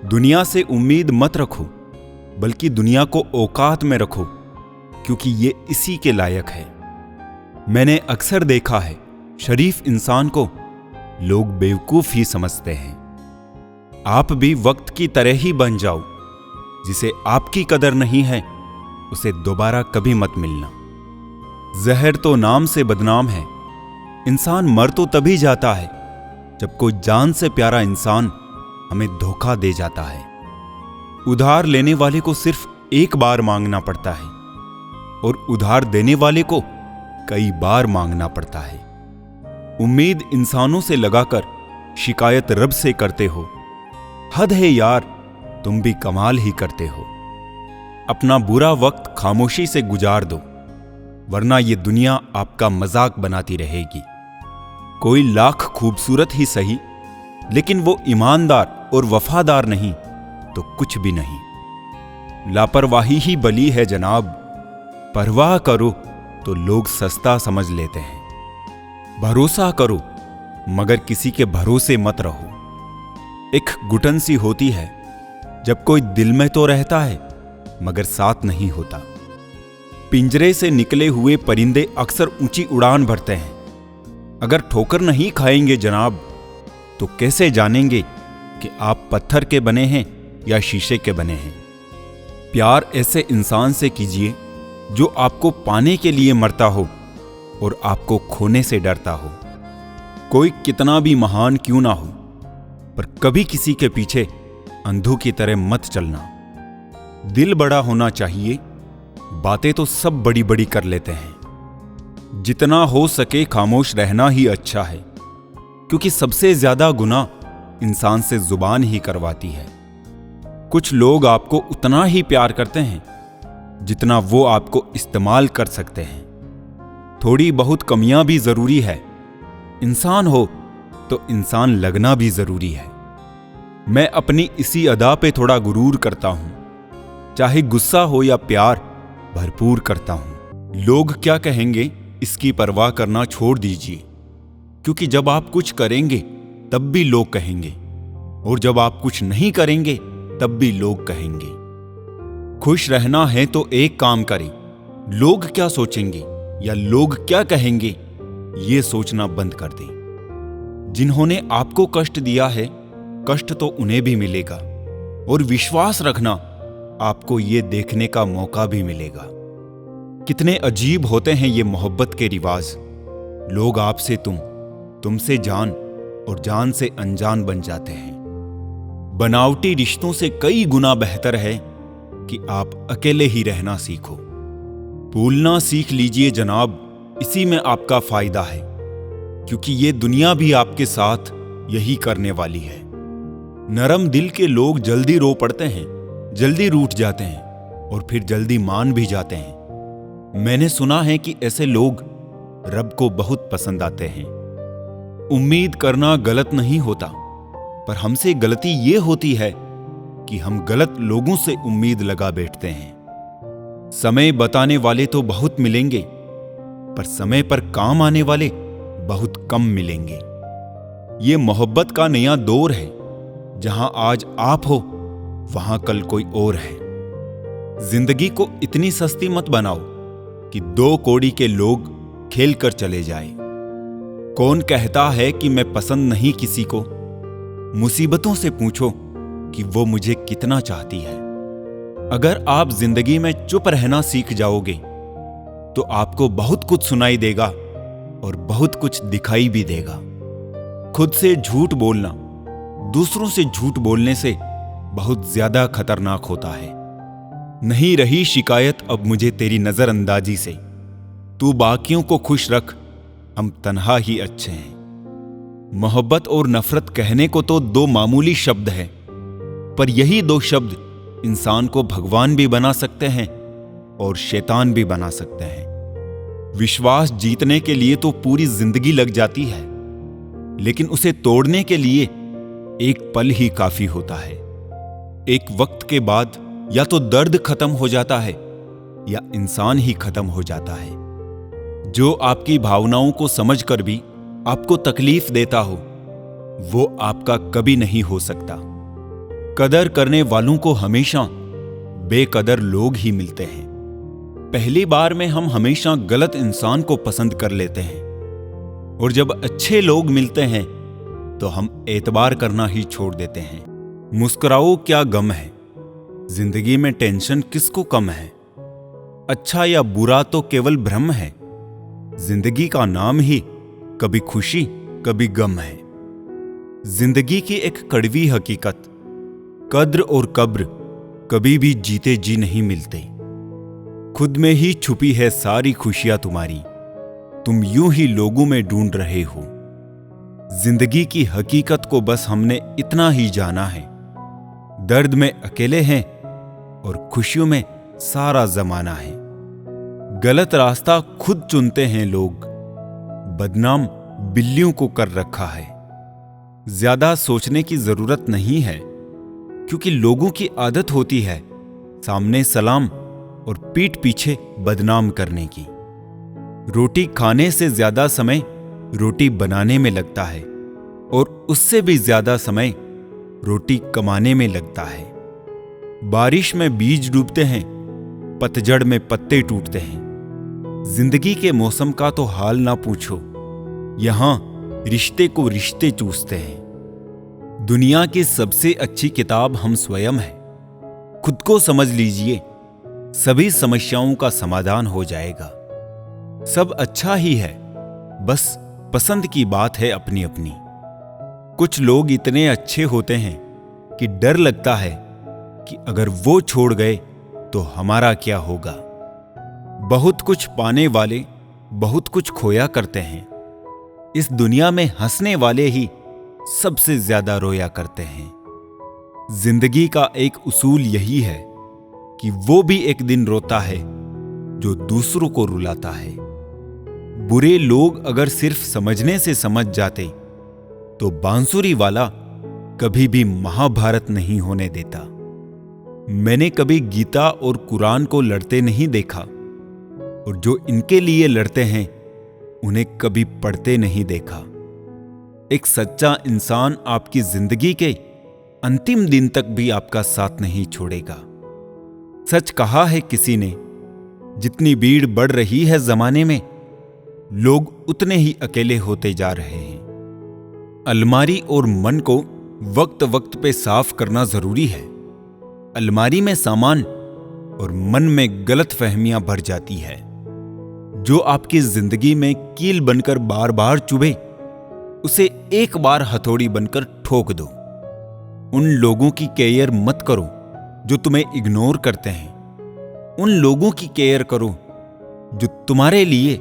दुनिया से उम्मीद मत रखो, बल्कि दुनिया को औकात में रखो, क्योंकि ये इसी के लायक है। मैंने अक्सर देखा है, शरीफ इंसान को लोग बेवकूफ ही समझते हैं। आप भी वक्त की तरह ही बन जाओ। जिसे आपकी कदर नहीं है, उसे दोबारा कभी मत मिलना। जहर तो नाम से बदनाम है। इंसान मर तो तभी जाता है जब कोई जान से प्यारा इंसान हमें धोखा दे जाता है। उधार लेने वाले को सिर्फ एक बार मांगना पड़ता है और उधार देने वाले को कई बार मांगना पड़ता है। उम्मीद इंसानों से लगाकर शिकायत रब से करते हो। हद है यार, तुम भी कमाल ही करते हो। अपना बुरा वक्त खामोशी से गुजार दो, वरना ये दुनिया आपका मजाक बनाती रहेगी। कोई लाख खूबसूरत ही सही, लेकिन वो ईमानदार और वफादार नहीं तो कुछ भी नहीं। लापरवाही ही बली है जनाब। परवाह करो तो लोग सस्ता समझ लेते हैं। भरोसा करो मगर किसी के भरोसे मत रहो। एक घुटन सी होती है जब कोई दिल में तो रहता है मगर साथ नहीं होता। पिंजरे से निकले हुए परिंदे अक्सर ऊंची उड़ान भरते हैं। अगर ठोकर नहीं खाएंगे जनाब, तो कैसे जानेंगे कि आप पत्थर के बने हैं या शीशे के बने हैं। प्यार ऐसे इंसान से कीजिए जो आपको पाने के लिए मरता हो और आपको खोने से डरता हो। कोई कितना भी महान क्यों ना हो, पर कभी किसी के पीछे अंधों की तरह मत चलना। दिल बड़ा होना चाहिए, बातें तो सब बड़ी बड़ी कर लेते हैं। जितना हो सके खामोश रहना ही अच्छा है, क्योंकि सबसे ज्यादा गुनाह इंसान से जुबान ही करवाती है। कुछ लोग आपको उतना ही प्यार करते हैं जितना वो आपको इस्तेमाल कर सकते हैं। थोड़ी बहुत कमियां भी जरूरी है। इंसान हो तो इंसान लगना भी जरूरी है। मैं अपनी इसी अदा पे थोड़ा गुरूर करता हूं। चाहे गुस्सा हो या प्यार भरपूर करता हूं। लोग क्या कहेंगे इसकी परवाह करना छोड़ दीजिए, क्योंकि जब आप कुछ करेंगे तब भी लोग कहेंगे, और जब आप कुछ नहीं करेंगे तब भी लोग कहेंगे। खुश रहना है तो एक काम करें, लोग क्या सोचेंगे या लोग क्या कहेंगे ये सोचना बंद कर दें। जिन्होंने आपको कष्ट दिया है, कष्ट तो उन्हें भी मिलेगा, और विश्वास रखना आपको ये देखने का मौका भी मिलेगा। कितने अजीब होते हैं ये मोहब्बत के रिवाज। लोग आपसे तुमसे जान और जान से अनजान बन जाते हैं। बनावटी रिश्तों से कई गुना बेहतर है कि आप अकेले ही रहना सीखो। भूलना सीख लीजिए जनाब, इसी में आपका फायदा है, क्योंकि ये दुनिया भी आपके साथ यही करने वाली है। नरम दिल के लोग जल्दी रो पड़ते हैं, जल्दी रूठ जाते हैं और फिर जल्दी मान भी जाते हैं। मैंने सुना है कि ऐसे लोग रब को बहुत पसंद आते हैं। उम्मीद करना गलत नहीं होता, पर हमसे गलती ये होती है कि हम गलत लोगों से उम्मीद लगा बैठते हैं। समय बताने वाले तो बहुत मिलेंगे, पर समय पर काम आने वाले बहुत कम मिलेंगे। ये मोहब्बत का नया दौर है। जहां आज आप हो, वहां कल कोई और है। जिंदगी को इतनी सस्ती मत बनाओ कि 2 कौड़ी के लोग खेल कर चले जाए। कौन कहता है कि मैं पसंद नहीं किसी को? मुसीबतों से पूछो कि वो मुझे कितना चाहती है। अगर आप जिंदगी में चुप रहना सीख जाओगे तो आपको बहुत कुछ सुनाई देगा और बहुत कुछ दिखाई भी देगा। खुद से झूठ बोलना दूसरों से झूठ बोलने से बहुत ज्यादा खतरनाक होता है। नहीं रही शिकायत अब मुझे तेरी नजरअंदाजी से। तू बाकियों को खुश रख, हम तन्हा ही अच्छे हैं। मोहब्बत और नफरत कहने को तो 2 मामूली शब्द हैं, पर यही 2 शब्द इंसान को भगवान भी बना सकते हैं और शैतान भी बना सकते हैं। विश्वास जीतने के लिए तो पूरी जिंदगी लग जाती है, लेकिन उसे तोड़ने के लिए एक पल ही काफी होता है। एक वक्त के बाद या तो दर्द खत्म हो जाता है या इंसान ही खत्म हो जाता है। जो आपकी भावनाओं को समझकर भी आपको तकलीफ देता हो, वो आपका कभी नहीं हो सकता। कदर करने वालों को हमेशा बेकदर लोग ही मिलते हैं। पहली बार में हम हमेशा गलत इंसान को पसंद कर लेते हैं, और जब अच्छे लोग मिलते हैं तो हम एतबार करना ही छोड़ देते हैं। मुस्कुराओ क्या गम है, जिंदगी में टेंशन किसको कम है। अच्छा या बुरा तो केवल भ्रम है, जिंदगी का नाम ही कभी खुशी कभी गम है। जिंदगी की एक कड़वी हकीकत, कद्र और कब्र कभी भी जीते जी नहीं मिलते। खुद में ही छुपी है सारी खुशियां तुम्हारी, तुम यूं ही लोगों में ढूंढ रहे हो। जिंदगी की हकीकत को बस हमने इतना ही जाना है, दर्द में अकेले हैं और खुशियों में सारा जमाना है। गलत रास्ता खुद चुनते हैं लोग, बदनाम बिल्लियों को कर रखा है। ज्यादा सोचने की जरूरत नहीं है, क्योंकि लोगों की आदत होती है सामने सलाम और पीठ पीछे बदनाम करने की। रोटी खाने से ज्यादा समय रोटी बनाने में लगता है, और उससे भी ज्यादा समय रोटी कमाने में लगता है। बारिश में बीज डूबते हैं, पतझड़ में पत्ते टूटते हैं। जिंदगी के मौसम का तो हाल ना पूछो, यहां रिश्ते को रिश्ते चूसते हैं। दुनिया की सबसे अच्छी किताब हम स्वयं हैं। खुद को समझ लीजिए, सभी समस्याओं का समाधान हो जाएगा। सब अच्छा ही है, बस पसंद की बात है अपनी अपनी। कुछ लोग इतने अच्छे होते हैं कि डर लगता है कि अगर वो छोड़ गए तो हमारा क्या होगा। बहुत कुछ पाने वाले बहुत कुछ खोया करते हैं। इस दुनिया में हंसने वाले ही सबसे ज्यादा रोया करते हैं। जिंदगी का एक उसूल यही है कि वो भी एक दिन रोता है जो दूसरों को रुलाता है। बुरे लोग अगर सिर्फ समझने से समझ जाते तो बांसुरी वाला कभी भी महाभारत नहीं होने देता। मैंने कभी गीता और कुरान को लड़ते नहीं देखा, और जो इनके लिए लड़ते हैं उन्हें कभी पढ़ते नहीं देखा। एक सच्चा इंसान आपकी जिंदगी के अंतिम दिन तक भी आपका साथ नहीं छोड़ेगा। सच कहा है किसी ने, जितनी भीड़ बढ़ रही है जमाने में, लोग उतने ही अकेले होते जा रहे हैं। अलमारी और मन को वक्त वक्त पे साफ करना जरूरी है। अलमारी में सामान और मन में गलतफहमियां भर जाती है। जो आपकी जिंदगी में कील बनकर बार बार चुभे, उसे एक बार हथौड़ी बनकर ठोक दो। उन लोगों की केयर मत करो जो तुम्हें इग्नोर करते हैं। उन लोगों की केयर करो जो तुम्हारे लिए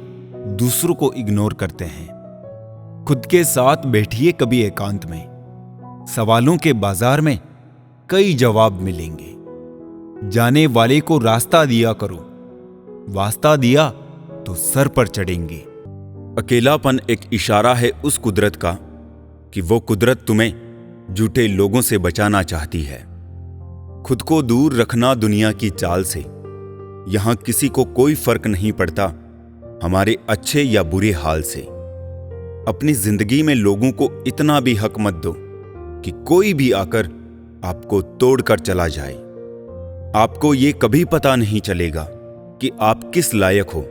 दूसरों को इग्नोर करते हैं। खुद के साथ बैठिए कभी एकांत में, सवालों के बाजार में कई जवाब मिलेंगे। जाने वाले को रास्ता दिया करो, वास्ता दिया तो सर पर चढ़ेंगे। अकेलापन एक इशारा है उस कुदरत का कि वो कुदरत तुम्हें झूठे लोगों से बचाना चाहती है। खुद को दूर रखना दुनिया की चाल से। यहां किसी को कोई फर्क नहीं पड़ता हमारे अच्छे या बुरे हाल से। अपनी जिंदगी में लोगों को इतना भी हक मत दो कि कोई भी आकर आपको तोड़कर चला जाए। आपको ये कभी पता नहीं चलेगा कि आप किस लायक हो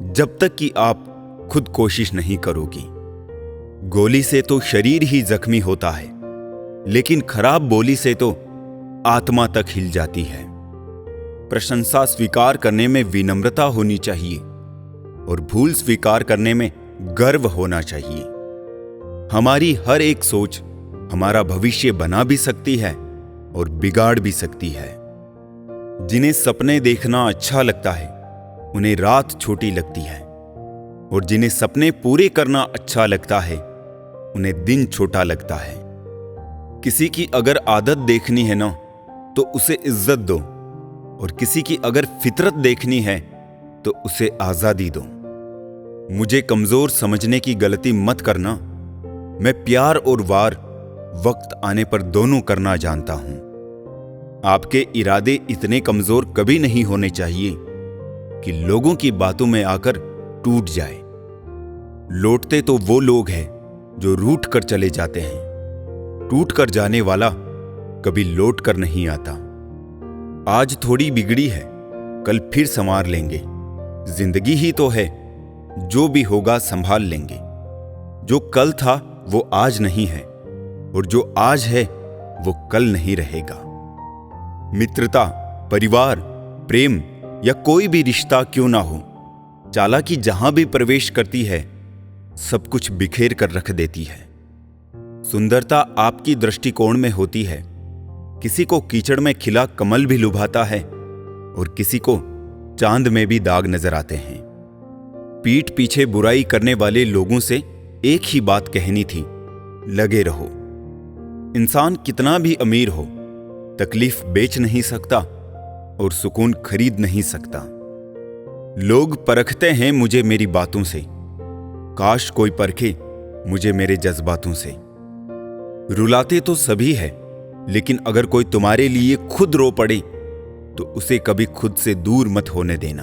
जब तक कि आप खुद कोशिश नहीं करोगी। गोली से तो शरीर ही जख्मी होता है, लेकिन खराब बोली से तो आत्मा तक हिल जाती है। प्रशंसा स्वीकार करने में विनम्रता होनी चाहिए, और भूल स्वीकार करने में गर्व होना चाहिए। हमारी हर एक सोच हमारा भविष्य बना भी सकती है और बिगाड़ भी सकती है। जिन्हें सपने देखना अच्छा लगता है, उन्हें रात छोटी लगती है, और जिन्हें सपने पूरे करना अच्छा लगता है, उन्हें दिन छोटा लगता है। किसी की अगर आदत देखनी है ना, तो उसे इज्जत दो, और किसी की अगर फितरत देखनी है तो उसे आजादी दो। मुझे कमजोर समझने की गलती मत करना। मैं प्यार और वार वक्त आने पर दोनों करना जानता हूं। आपके इरादे इतने कमजोर कभी नहीं होने चाहिए कि लोगों की बातों में आकर टूट जाए। लौटते तो वो लोग हैं जो रूठ कर चले जाते हैं। टूट कर जाने वाला कभी लौट कर नहीं आता। आज थोड़ी बिगड़ी है, कल फिर संवार लेंगे। जिंदगी ही तो है, जो भी होगा संभाल लेंगे। जो कल था वो आज नहीं है, और जो आज है वो कल नहीं रहेगा। मित्रता, परिवार, प्रेम या कोई भी रिश्ता क्यों ना हो, चालाकी जहां भी प्रवेश करती है सब कुछ बिखेर कर रख देती है। सुंदरता आपकी दृष्टिकोण में होती है। किसी को कीचड़ में खिला कमल भी लुभाता है और किसी को चांद में भी दाग नजर आते हैं। पीठ पीछे बुराई करने वाले लोगों से एक ही बात कहनी थी, लगे रहो। इंसान कितना भी अमीर हो, तकलीफ बेच नहीं सकता और सुकून खरीद नहीं सकता। लोग परखते हैं मुझे मेरी बातों से, काश कोई परखे मुझे मेरे जज्बातों से। रुलाते तो सभी है, लेकिन अगर कोई तुम्हारे लिए खुद रो पड़े तो उसे कभी खुद से दूर मत होने देना।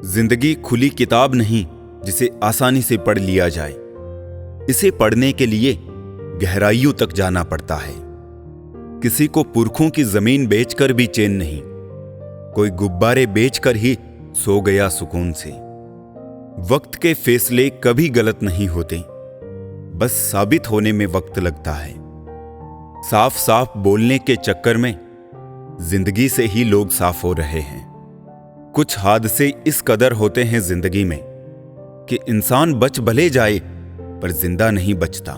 जिंदगी खुली किताब नहीं जिसे आसानी से पढ़ लिया जाए। इसे पढ़ने के लिए गहराइयों तक जाना पड़ता है। किसी को पुरखों की जमीन बेचकर भी चैन नहीं, कोई गुब्बारे बेचकर ही सो गया सुकून से। वक्त के फैसले कभी गलत नहीं होते, बस साबित होने में वक्त लगता है। साफ साफ बोलने के चक्कर में जिंदगी से ही लोग साफ हो रहे हैं। कुछ हादसे इस कदर होते हैं जिंदगी में कि इंसान बच भले जाए पर जिंदा नहीं बचता।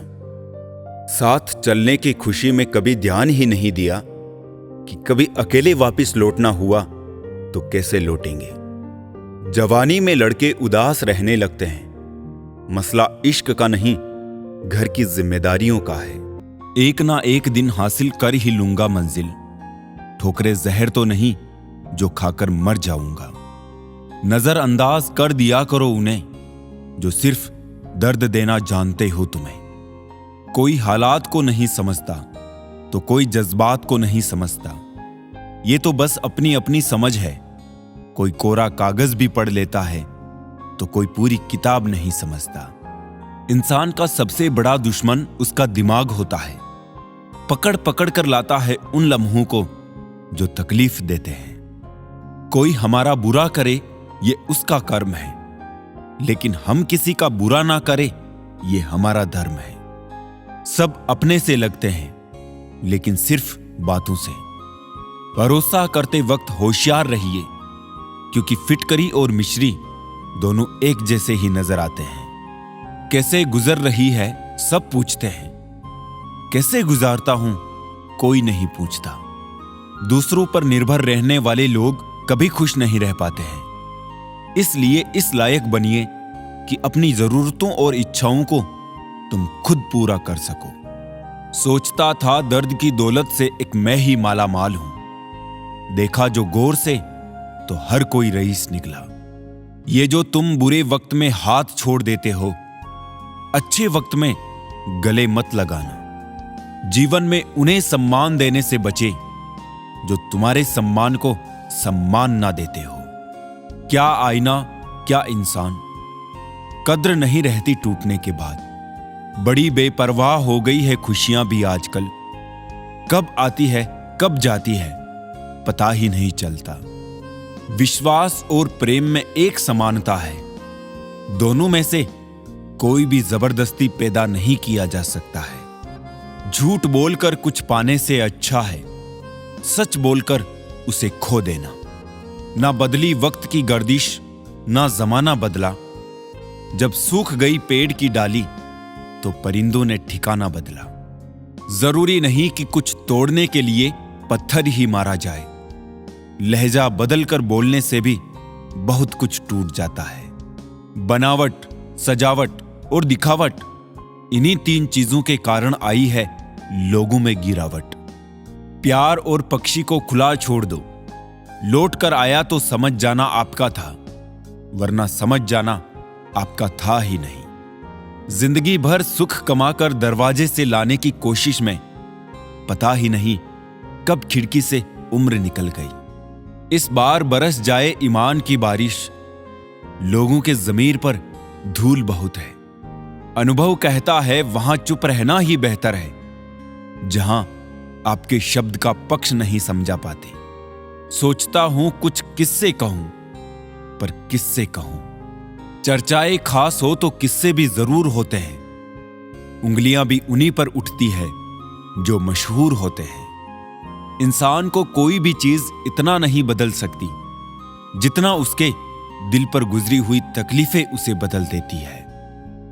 साथ चलने की खुशी में कभी ध्यान ही नहीं दिया कि कभी अकेले वापस लौटना हुआ तो कैसे लौटेंगे। जवानी में लड़के उदास रहने लगते हैं। मसला इश्क का नहीं, घर की जिम्मेदारियों का है। एक ना एक दिन हासिल कर ही लूंगा मंजिल, ठोकरे जहर तो नहीं जो खाकर मर जाऊंगा। नजरअंदाज कर दिया करो उन्हें जो सिर्फ दर्द देना जानते हो तुम्हें। कोई हालात को नहीं समझता तो कोई जज्बात को नहीं समझता। ये तो बस अपनी अपनी समझ है। कोई कोरा कागज भी पढ़ लेता है तो कोई पूरी किताब नहीं समझता। इंसान का सबसे बड़ा दुश्मन उसका दिमाग होता है। पकड़ पकड़ कर लाता है उन लम्हों को जो तकलीफ देते हैं। कोई हमारा बुरा करे ये उसका कर्म है, लेकिन हम किसी का बुरा ना करे ये हमारा धर्म है। सब अपने से लगते हैं, लेकिन सिर्फ बातों से। भरोसा करते वक्त होशियार रहिए, क्योंकि फिटकरी और मिश्री दोनों एक जैसे ही नजर आते हैं। कैसे गुजर रही है सब पूछते हैं, कैसे गुजारता हूं कोई नहीं पूछता। दूसरों पर निर्भर रहने वाले लोग कभी खुश नहीं रह पाते हैं। इसलिए इस लायक बनिए कि अपनी जरूरतों और इच्छाओं को तुम खुद पूरा कर सको। सोचता था दर्द की दौलत से एक मैं ही माला माल हूं, देखा जो गौर से तो हर कोई रईस निकला। ये जो तुम बुरे वक्त में हाथ छोड़ देते हो, अच्छे वक्त में गले मत लगाना। जीवन में उन्हें सम्मान देने से बचे जो तुम्हारे सम्मान को सम्मान ना देते हो। क्या आईना, क्या इंसान, कद्र नहीं रहती टूटने के बाद। बड़ी बेपरवाह हो गई है खुशियां भी आजकल। कब आती है कब जाती है पता ही नहीं चलता। विश्वास और प्रेम में एक समानता है। दोनों में से कोई भी जबरदस्ती पैदा नहीं किया जा सकता है। झूठ बोलकर कुछ पाने से अच्छा है सच बोलकर उसे खो देना। ना बदली वक्त की गर्दिश, ना जमाना बदला। जब सूख गई पेड़ की डाली तो परिंदों ने ठिकाना बदला। जरूरी नहीं कि कुछ तोड़ने के लिए पत्थर ही मारा जाए। लहजा बदलकर बोलने से भी बहुत कुछ टूट जाता है। बनावट, सजावट और दिखावट, इन्हीं तीन चीजों के कारण आई है लोगों में गिरावट। प्यार और पक्षी को खुला छोड़ दो, लौट कर आया तो समझ जाना आपका था, वरना समझ जाना आपका था ही नहीं। जिंदगी भर सुख कमाकर दरवाजे से लाने की कोशिश में पता ही नहीं कब खिड़की से उम्र निकल गई। इस बार बरस जाए ईमान की बारिश, लोगों के ज़मीर पर धूल बहुत है। अनुभव कहता है वहां चुप रहना ही बेहतर है, जहां आपके शब्द का पक्ष नहीं समझा पाते। सोचता हूं कुछ किससे कहूं, पर किससे कहूं। चर्चाएं खास हो तो किस्से भी जरूर होते हैं। उंगलियां भी उन्हीं पर उठती है जो मशहूर होते हैं। इंसान को कोई भी चीज इतना नहीं बदल सकती जितना उसके दिल पर गुजरी हुई तकलीफें उसे बदल देती है।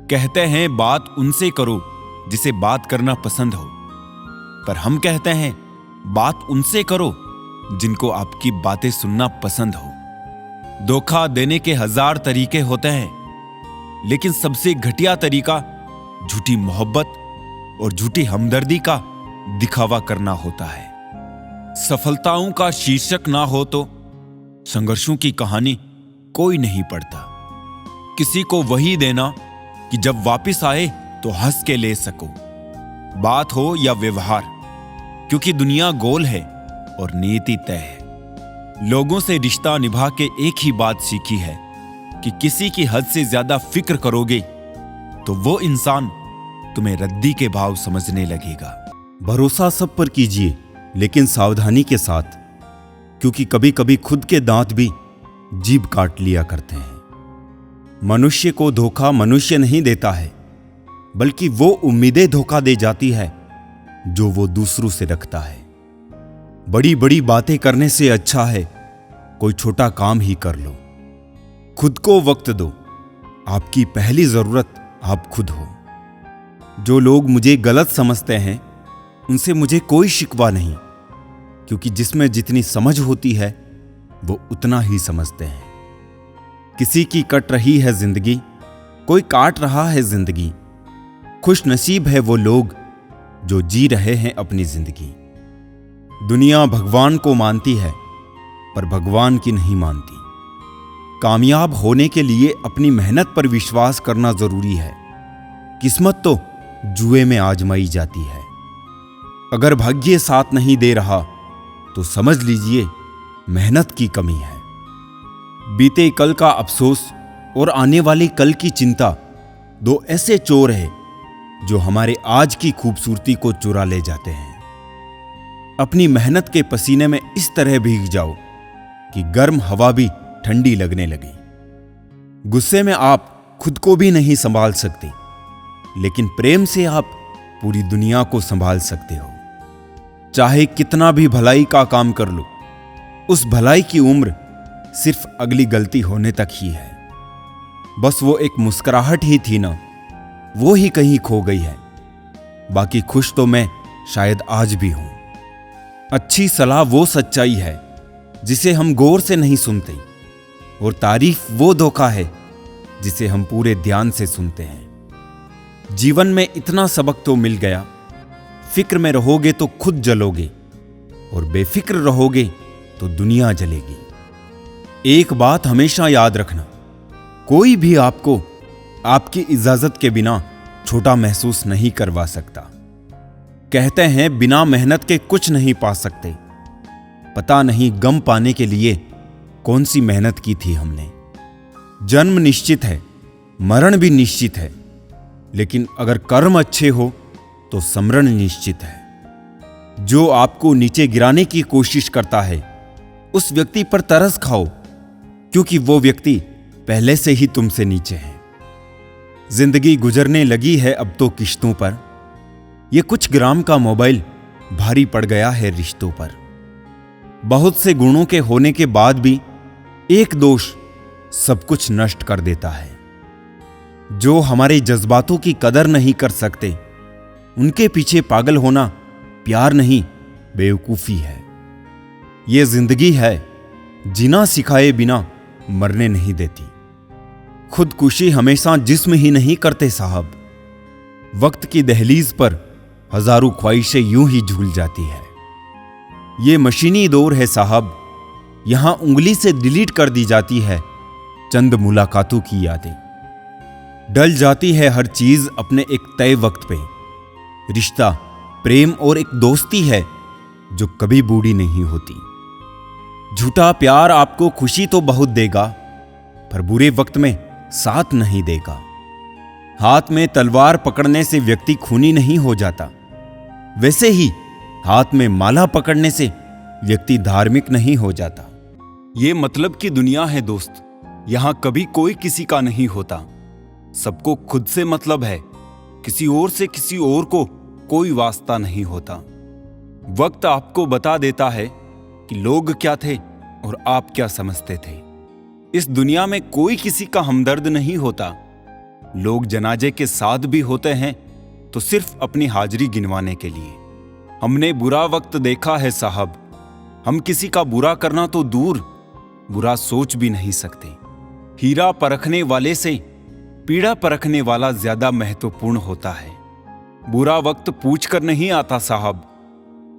कहते हैं बात उनसे करो जिसे बात करना पसंद हो, पर हम कहते हैं बात उनसे करो जिनको आपकी बातें सुनना पसंद हो। धोखा देने के 1000 तरीके होते हैं, लेकिन सबसे घटिया तरीका झूठी मोहब्बत और झूठी हमदर्दी का दिखावा करना होता है। सफलताओं का शीर्षक ना हो तो संघर्षों की कहानी कोई नहीं पढ़ता। किसी को वही देना कि जब वापस आए तो हंस के ले सको, बात हो या व्यवहार, क्योंकि दुनिया गोल है और नीति तय है। लोगों से रिश्ता निभा के एक ही बात सीखी है कि किसी की हद से ज्यादा फिक्र करोगे तो वो इंसान तुम्हें रद्दी के भाव समझने लगेगा। भरोसा सब पर कीजिए, लेकिन सावधानी के साथ, क्योंकि कभी कभी खुद के दांत भी जीभ काट लिया करते हैं। मनुष्य को धोखा मनुष्य नहीं देता है, बल्कि वो उम्मीदें धोखा दे जाती है जो वो दूसरों से रखता है। बड़ी बड़ी बातें करने से अच्छा है कोई छोटा काम ही कर लो। खुद को वक्त दो, आपकी पहली जरूरत आप खुद हो। जो लोग मुझे गलत समझते हैं उनसे मुझे कोई शिकवा नहीं, क्योंकि जिसमें जितनी समझ होती है वो उतना ही समझते हैं। किसी की कट रही है जिंदगी, कोई काट रहा है जिंदगी। खुश नसीब है वो लोग जो जी रहे हैं अपनी जिंदगी। दुनिया भगवान को मानती है, पर भगवान की नहीं मानती। कामयाब होने के लिए अपनी मेहनत पर विश्वास करना जरूरी है। किस्मत तो जुए में आजमाई जाती है। अगर भाग्य साथ नहीं दे रहा तो समझ लीजिए मेहनत की कमी है। बीते कल का अफसोस और आने वाली कल की चिंता दो ऐसे चोर हैं जो हमारे आज की खूबसूरती को चुरा ले जाते हैं। अपनी मेहनत के पसीने में इस तरह भीग जाओ कि गर्म हवा भी ठंडी लगने लगे। गुस्से में आप खुद को भी नहीं संभाल सकते, लेकिन प्रेम से आप पूरी दुनिया को संभाल सकते हो। चाहे कितना भी भलाई का काम कर लो, उस भलाई की उम्र सिर्फ अगली गलती होने तक ही है। बस वो एक मुस्कुराहट ही थी ना, वो ही कहीं खो गई है। बाकी खुश तो मैं शायद आज भी हूं। अच्छी सलाह वो सच्चाई है जिसे हम गौर से नहीं सुनते, और तारीफ वो धोखा है जिसे हम पूरे ध्यान से सुनते हैं। जीवन में इतना सबक तो मिल गया, फिक्र में रहोगे तो खुद जलोगे, और बेफिक्र रहोगे तो दुनिया जलेगी। एक बात हमेशा याद रखना, कोई भी आपको आपकी इजाजत के बिना छोटा महसूस नहीं करवा सकता। कहते हैं बिना मेहनत के कुछ नहीं पा सकते। पता नहीं गम पाने के लिए कौन सी मेहनत की थी हमने। जन्म निश्चित है, मरण भी निश्चित है, लेकिन अगर कर्म अच्छे हो तो समरण निश्चित है। जो आपको नीचे गिराने की कोशिश करता है उस व्यक्ति पर तरस खाओ, क्योंकि वो व्यक्ति पहले से ही तुमसे नीचे है। जिंदगी गुजरने लगी है अब तो किश्तों पर। ये कुछ ग्राम का मोबाइल भारी पड़ गया है रिश्तों पर। बहुत से गुणों के होने के बाद भी एक दोष सब कुछ नष्ट कर देता है। जो हमारे जज्बातों की कदर नहीं कर सकते, उनके पीछे पागल होना प्यार नहीं बेवकूफी है। ये जिंदगी है, जीना सिखाए बिना मरने नहीं देती। खुदकुशी हमेशा जिस्म ही नहीं करते साहब। वक्त की दहलीज पर हजारों ख्वाहिशें यूं ही झूल जाती है। ये मशीनी दौर है साहब, यहां उंगली से डिलीट कर दी जाती है चंद मुलाकातों की यादें। डल जाती है हर चीज अपने एक तय वक्त पे। रिश्ता, प्रेम और एक दोस्ती है जो कभी बूढ़ी नहीं होती। झूठा प्यार आपको खुशी तो बहुत देगा, पर बुरे वक्त में साथ नहीं देगा। हाथ में तलवार पकड़ने से व्यक्ति खूनी नहीं हो जाता, वैसे ही हाथ में माला पकड़ने से व्यक्ति धार्मिक नहीं हो जाता। ये मतलब की दुनिया है दोस्त। यहां कभी कोई किसी का नहीं होता। सबको खुद से मतलब है। किसी और से किसी और को कोई वास्ता नहीं होता। वक्त आपको बता देता है कि लोग क्या थे और आप क्या समझते थे। इस दुनिया में कोई किसी का हमदर्द नहीं होता। लोग जनाजे के साथ भी होते हैं तो सिर्फ अपनी हाजिरी गिनवाने के लिए। हमने बुरा वक्त देखा है साहब। हम किसी का बुरा करना तो दूर, बुरा सोच भी नहीं सकते। हीरा परखने वाले से पीड़ा परखने वाला ज्यादा महत्वपूर्ण होता है। बुरा वक्त पूछ कर नहीं आता साहब।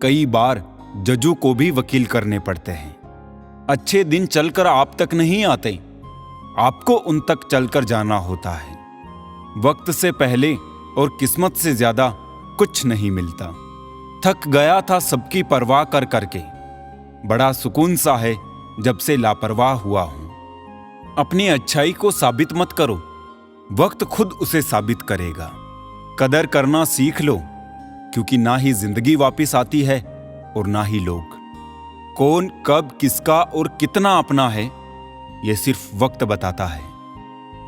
कई बार जजों को भी वकील करने पड़ते हैं। अच्छे दिन चलकर आप तक नहीं आते, आपको उन तक चलकर जाना होता है। वक्त से पहले और किस्मत से ज्यादा कुछ नहीं मिलता। थक गया था सबकी परवाह कर करके। बड़ा सुकून सा है जब से लापरवाह हुआ हूं। अपनी अच्छाई को साबित मत करो, वक्त खुद उसे साबित करेगा। कदर करना सीख लो, क्योंकि ना ही जिंदगी वापस आती है और ना ही लोग। कौन कब किसका और कितना अपना है, यह सिर्फ वक्त बताता है।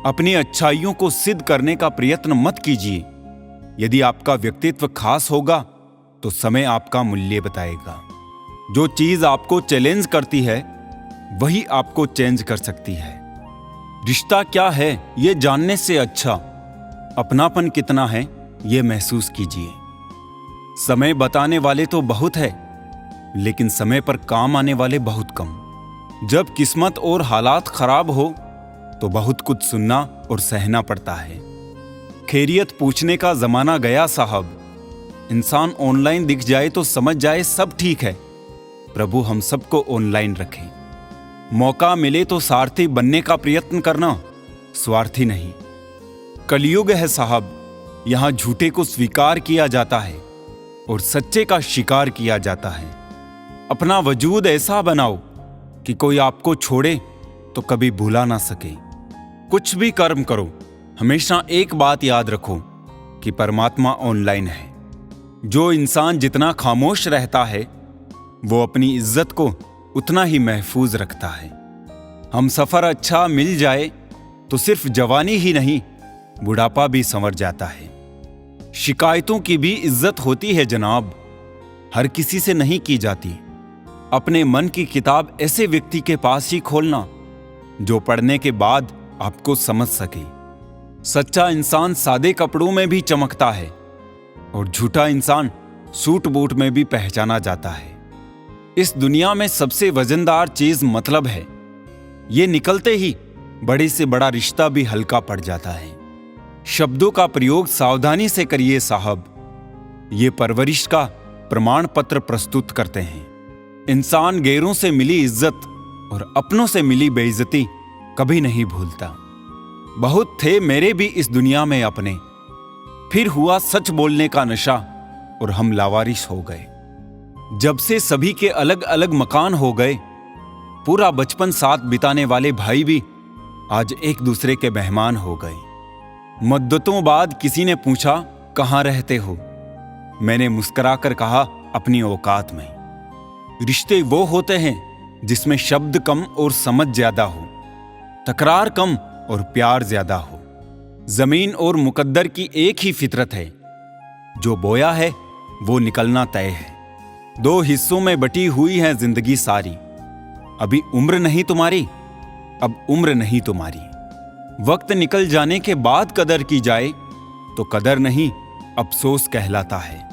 अपनी अच्छाइयों को सिद्ध करने का प्रयत्न मत कीजिए। यदि आपका व्यक्तित्व खास होगा तो समय आपका मूल्य बताएगा। जो चीज आपको चैलेंज करती है वही आपको चेंज कर सकती है। रिश्ता क्या है यह जानने से अच्छा अपनापन कितना है यह महसूस कीजिए। समय बताने वाले तो बहुत है, लेकिन समय पर काम आने वाले बहुत कम। जब किस्मत और हालात खराब हो तो बहुत कुछ सुनना और सहना पड़ता है। खैरियत पूछने का जमाना गया साहब। इंसान ऑनलाइन दिख जाए तो समझ जाए सब ठीक है। प्रभु हम सबको ऑनलाइन रखे। मौका मिले तो सारथी बनने का प्रयत्न करना, स्वार्थी नहीं। कलयुग है साहब। यहां झूठे को स्वीकार किया जाता है और सच्चे का शिकार किया जाता है। अपना वजूद ऐसा बनाओ कि कोई आपको छोड़े तो कभी भुला ना सके। कुछ भी कर्म करो, हमेशा एक बात याद रखो कि परमात्मा ऑनलाइन है। जो इंसान जितना खामोश रहता है वो अपनी इज्जत को उतना ही महफूज रखता है। हम सफर अच्छा मिल जाए तो सिर्फ जवानी ही नहीं, बुढ़ापा भी संवर जाता है। शिकायतों की भी इज्जत होती है जनाब, हर किसी से नहीं की जाती। अपने मन की किताब ऐसे व्यक्ति के पास ही खोलना जो पढ़ने के बाद आपको समझ सके। सच्चा इंसान सादे कपड़ों में भी चमकता है और झूठा इंसान सूट बूट में भी पहचाना जाता है। इस दुनिया में सबसे वजनदार चीज मतलब है। ये निकलते ही बड़े से बड़ा रिश्ता भी हल्का पड़ जाता है। शब्दों का प्रयोग सावधानी से करिए साहब। ये परवरिश का प्रमाण पत्र प्रस्तुत करते हैं। इंसान गैरों से मिली इज्जत और अपनों से मिली बेइज्जती कभी नहीं भूलता। बहुत थे मेरे भी इस दुनिया में अपने, फिर हुआ सच बोलने का नशा और हम लावारिस हो गए। जब से सभी के अलग अलग मकान हो गए, पूरा बचपन साथ बिताने वाले भाई भी आज एक दूसरे के मेहमान हो गए। मुद्दतों बाद किसी ने पूछा कहाँ रहते हो। मैंने मुस्कुराकर कहा अपनी औकात में। रिश्ते वो होते हैं जिसमें शब्द कम और समझ ज्यादा हो, तकरार कम और प्यार ज्यादा हो। जमीन और मुकद्दर की एक ही फितरत है, जो बोया है वो निकलना तय है। दो हिस्सों में बटी हुई है जिंदगी सारी। अभी उम्र नहीं तुम्हारी, अब उम्र नहीं तुम्हारी। वक्त निकल जाने के बाद कदर की जाए तो कदर नहीं, अफसोस कहलाता है।